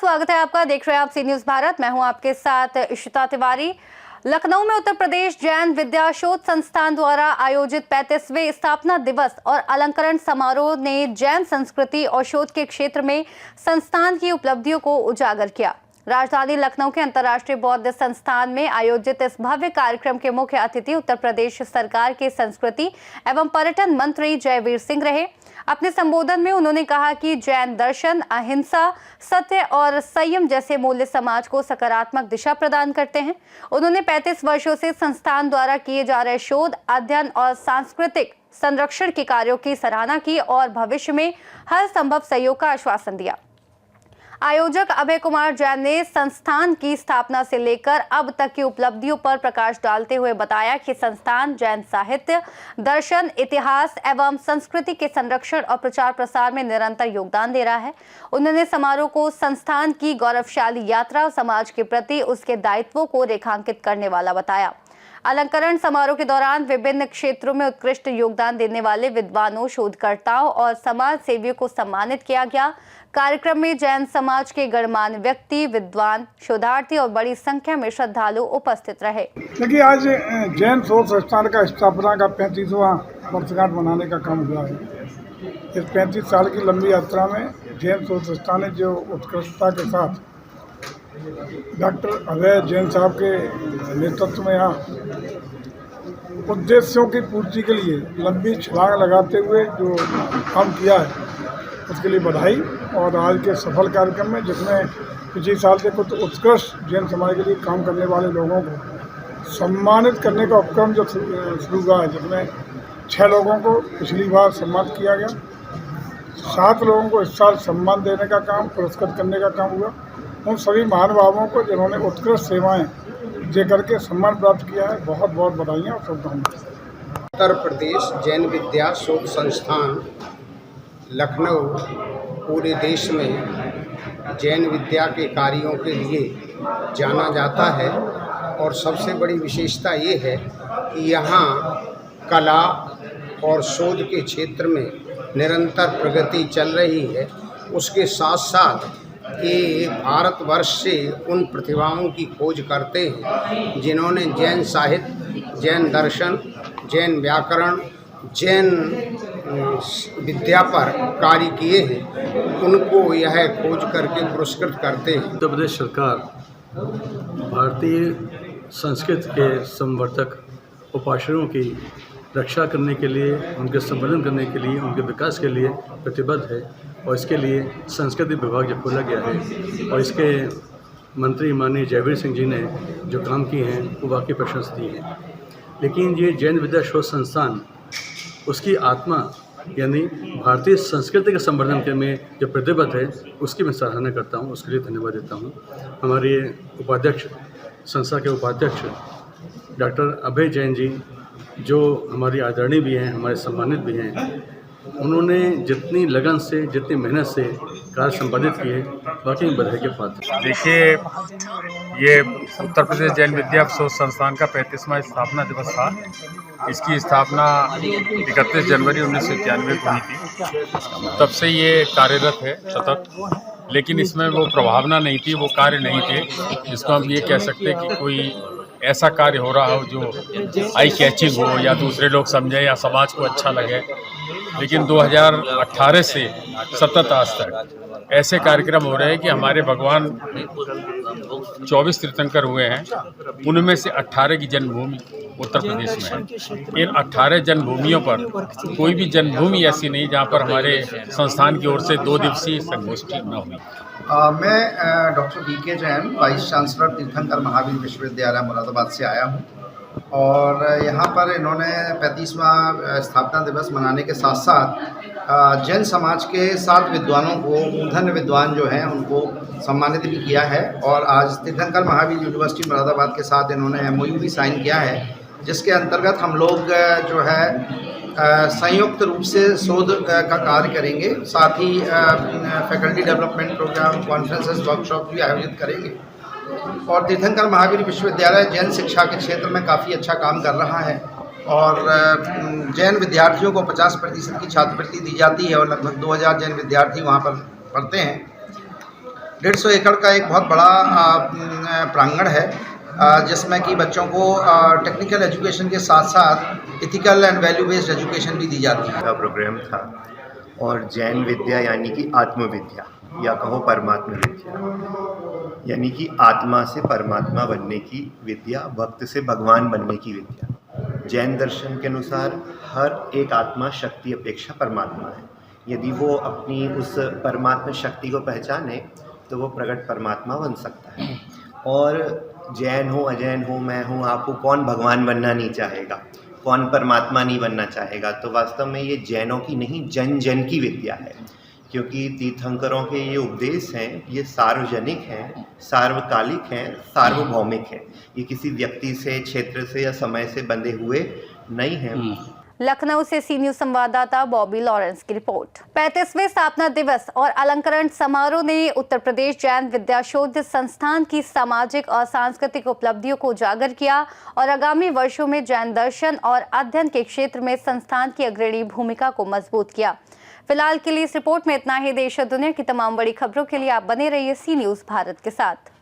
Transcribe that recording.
स्वागत है आपका। देख रहे हैं आप सी न्यूज भारत। मैं हूं आपके साथ इशिता तिवारी। लखनऊ में उत्तर प्रदेश जैन विद्या शोध संस्थान द्वारा आयोजित 35वें स्थापना दिवस और अलंकरण समारोह ने जैन संस्कृति और शोध के क्षेत्र में संस्थान की उपलब्धियों को उजागर किया। राजधानी लखनऊ के अंतर्राष्ट्रीय बौद्ध संस्थान में आयोजित इस भव्य कार्यक्रम के मुख्य अतिथि उत्तर प्रदेश सरकार के संस्कृति एवं पर्यटन मंत्री जयवीर सिंह रहे। अपने संबोधन में उन्होंने कहा कि जैन दर्शन अहिंसा, सत्य और संयम जैसे मूल्य समाज को सकारात्मक दिशा प्रदान करते हैं। उन्होंने 35 वर्षों से संस्थान द्वारा किए जा रहे शोध, अध्ययन और सांस्कृतिक संरक्षण के कार्यों की सराहना की और भविष्य में हर संभव सहयोग का आश्वासन दिया। आयोजक अभय कुमार जैन ने संस्थान की स्थापना से लेकर अब तक की उपलब्धियों पर प्रकाश डालते हुए बताया कि संस्थान जैन साहित्य, दर्शन, इतिहास एवं संस्कृति के संरक्षण और प्रचार प्रसार में निरंतर योगदान दे रहा है। उन्होंने समारोह को संस्थान की गौरवशाली यात्रा और समाज के प्रति उसके दायित्वों को रेखांकित करने वाला बताया। अलंकरण समारोह के दौरान विभिन्न क्षेत्रों में उत्कृष्ट योगदान देने वाले विद्वानों, शोधकर्ताओं और समाज सेवियों को सम्मानित किया गया। कार्यक्रम में जैन समाज के गणमान्य व्यक्ति, विद्वान, शोधार्थी और बड़ी संख्या में श्रद्धालु उपस्थित रहे। देखिए, आज जैन शोध संस्थान का स्थापना का 35वां वर्षगांठ मनाने का काम हुआ है। इस 35 साल की लंबी यात्रा में जैन शोध संस्थान ने जो उत्कृष्टता के साथ डॉक्टर अभय जैन साहब के नेतृत्व में यहाँ उद्देश्यों की पूर्ति के लिए लंबी छलांग लगाते हुए जो काम किया है, उसके लिए बधाई। और आज के सफल कार्यक्रम में, जिसमें पिछले साल से कुछ उत्कृष्ट जैन समाज के लिए काम करने वाले लोगों को सम्मानित करने का उपक्रम जो शुरू हुआ है, जिसमें 6 लोगों को पिछली बार सम्मानित किया गया, 7 लोगों को इस साल सम्मान देने का काम, पुरस्कृत करने का काम हुआ। उन सभी महानुभावों को जिन्होंने उत्कृष्ट सेवाएं दे करके सम्मान प्राप्त किया है, बहुत बहुत बधाइयाँ और शुभकामनाएं। उत्तर प्रदेश जैन विद्या शोध संस्थान लखनऊ पूरे देश में जैन विद्या के कार्यों के लिए जाना जाता है और सबसे बड़ी विशेषता ये है कि यहाँ कला और शोध के क्षेत्र में निरंतर प्रगति चल रही है। उसके साथ साथ ये भारतवर्ष से उन प्रतिभाओं की खोज करते हैं जिन्होंने जैन साहित्य, जैन दर्शन, जैन व्याकरण, जैन विद्या पर कार्य किए हैं, उनको यह खोज करके पुरस्कृत करते हैं। उत्तर प्रदेश सरकार भारतीय संस्कृति के संवर्धक उपासकों की रक्षा करने के लिए, उनके संवर्धन करने के लिए, उनके विकास के लिए प्रतिबद्ध है और इसके लिए संस्कृति विभाग जो खोला गया है और इसके मंत्री माननीय जयवीर सिंह जी ने जो काम किए हैं वो वाकई प्रशंसनीय है। लेकिन ये जैन विद्या शोध संस्थान उसकी आत्मा यानी भारतीय संस्कृति के संवर्धन के में जो प्रतिबद्ध है, उसकी मैं सराहना करता हूँ, उसके लिए धन्यवाद देता हूँ। हमारे उपाध्यक्ष, संस्था के उपाध्यक्ष डॉक्टर अभय जैन जी, जो हमारी आदरणीय भी हैं, हमारे सम्मानित भी हैं, उन्होंने जितनी लगन से, जितनी मेहनत से कार्य संपादित किए, वाकई बधाई के पात्र। देखिए, ये उत्तर प्रदेश जैन विद्या शोध संस्थान का 35वां स्थापना दिवस था। इसकी स्थापना 31 जनवरी 1991 को हुई थी। तब से ये कार्यरत है सतत, लेकिन इसमें वो प्रभावना नहीं थी, वो कार्य नहीं थे जिसको हम ये कह सकते हैं कि कोई ऐसा कार्य हो रहा हो जो आई कैचिंग हो या दूसरे लोग समझें या समाज को अच्छा लगे। लेकिन 2018 से सतत आज तक ऐसे कार्यक्रम हो रहे हैं कि हमारे भगवान 24 तीर्थंकर हुए हैं, उनमें से 18 की जन्मभूमि उत्तर प्रदेश में है। इन 18 जन्मभूमियों पर कोई भी जन्मभूमि ऐसी नहीं जहां पर हमारे संस्थान की ओर से 2 दिवसीय संगोष्ठी न हुई। मैं doctor VK. Jain, vice chancellor तीर्थंकर महावीर विश्वविद्यालय मुरादाबाद से आया हूं और यहाँ पर इन्होंने 35वां स्थापना दिवस मनाने के साथ साथ जैन समाज के 7 विद्वानों को, मूर्धन्य विद्वान जो हैं, उनको सम्मानित भी किया है। और आज तीर्थंकर महावीर यूनिवर्सिटी मुरादाबाद के साथ इन्होंने MOU भी साइन किया है, जिसके अंतर्गत हम लोग जो है संयुक्त रूप से शोध का कार्य करेंगे। साथ ही faculty development programme, conferences, workshop भी आयोजित करेंगे। और तीर्थंकर महावीर विश्वविद्यालय जैन शिक्षा के क्षेत्र में काफ़ी अच्छा काम कर रहा है और जैन विद्यार्थियों को 50% की छात्रवृत्ति दी जाती है और लगभग 2000 जैन विद्यार्थी वहाँ पर पढ़ते हैं। 150 एकड़ का एक बहुत बड़ा प्रांगण है जिसमें कि बच्चों को टेक्निकल एजुकेशन के साथ साथ ethical and value based education भी दी जाती है। का प्रोग्राम था और जैन विद्या यानी कि आत्मविद्या या कहो परमात्मा विद्या, यानी कि आत्मा से परमात्मा बनने की विद्या, भक्त से भगवान बनने की विद्या। जैन दर्शन के अनुसार हर एक आत्मा शक्ति अपेक्षा परमात्मा है। यदि वो अपनी उस परमात्मा शक्ति को पहचाने तो वो प्रकट परमात्मा बन सकता है। और जैन हो अजैन हो, मैं हूँ आप हो, कौन भगवान बनना नहीं चाहेगा, कौन परमात्मा नहीं बनना चाहेगा। तो वास्तव में ये जैनों की नहीं, जन जन की विद्या है, क्योंकि तीर्थंकरों के ये उपदेश हैं, ये सार्वजनिक हैं, सार्वकालिक हैं, सार्वभौमिक हैं। ये किसी व्यक्ति से, क्षेत्र से या समय से बंधे हुए नहीं हैं। लखनऊ से सी न्यूज संवाददाता बॉबी लॉरेंस की रिपोर्ट। 35वें स्थापना दिवस और अलंकरण समारोह ने उत्तर प्रदेश जैन विद्या शोध संस्थान की सामाजिक और सांस्कृतिक उपलब्धियों को उजागर किया और आगामी वर्षों में जैन दर्शन और अध्ययन के क्षेत्र में संस्थान की अग्रणी भूमिका को मजबूत किया। फिलहाल के लिए इस रिपोर्ट में इतना ही। देश और दुनिया की तमाम बड़ी खबरों के लिए आप बने रहिए सी न्यूज भारत के साथ।